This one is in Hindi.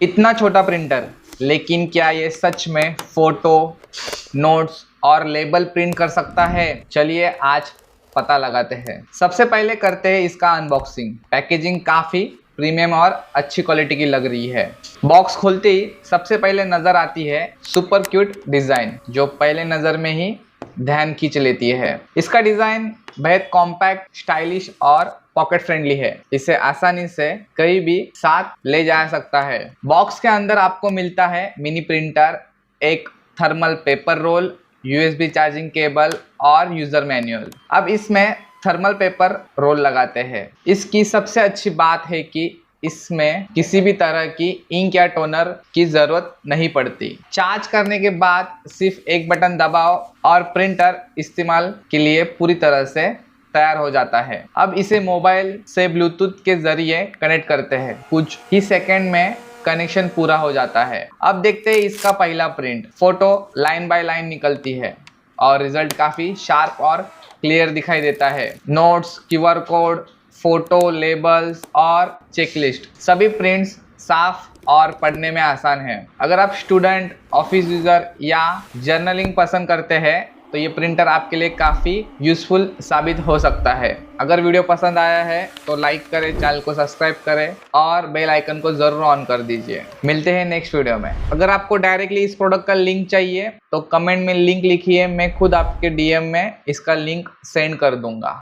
इतना छोटा प्रिंटर, लेकिन क्या ये सच में फोटो, नोट्स और लेबल प्रिंट कर सकता है? चलिए आज पता लगाते हैं। सबसे पहले करते हैं इसका अनबॉक्सिंग। पैकेजिंग काफ़ी प्रीमियम और अच्छी क्वालिटी की लग रही है। बॉक्स खोलते ही सबसे पहले नज़र आती है सुपर क्यूट डिज़ाइन, जो पहले नज़र में ही ध्यान खींच लेती है। इसका डिज़ाइन बेहद कॉम्पैक्ट, स्टाइलिश और पॉकेट फ्रेंडली है। इसे आसानी से कहीं भी साथ ले जा सकता है। बॉक्स के अंदर आपको मिलता है मिनी प्रिंटर, एक thermal paper roll, USB charging cable और यूजर मैनुअल। अब इसमें थर्मल पेपर रोल लगाते हैं। इसकी सबसे अच्छी बात है कि इसमें किसी भी तरह की इंक या टोनर की ज़रूरत नहीं पड़ती। चार्ज करने के बाद सिर्फ एक बटन दबाओ और प्रिंटर इस्तेमाल के लिए पूरी तरह से तैयार हो जाता है। अब इसे मोबाइल से ब्लूटूथ के जरिए कनेक्ट करते हैं। कुछ ही सेकंड में कनेक्शन पूरा हो जाता है। अब देखते हैं इसका पहला print. Photo line by line निकलती है और रिजल्ट काफ़ी शार्प और क्लियर दिखाई देता है। Notes, QR code, photo, labels और चेकलिस्ट, सभी प्रिंट्स साफ और पढ़ने में आसान है। अगर आप स्टूडेंट, ऑफिस यूज़र या जर्नलिंग पसंद करते हैं तो ये प्रिंटर आपके लिए काफ़ी यूज़फुल साबित हो सकता है। अगर वीडियो पसंद आया है तो लाइक करें, चैनल को सब्सक्राइब करें और बेल आइकन को ज़रूर ऑन कर दीजिए। मिलते हैं नेक्स्ट वीडियो में। अगर आपको डायरेक्टली इस प्रोडक्ट का लिंक चाहिए तो कमेंट में लिंक लिखिए, मैं खुद आपके डीएम में इसका लिंक सेंड कर दूंगा।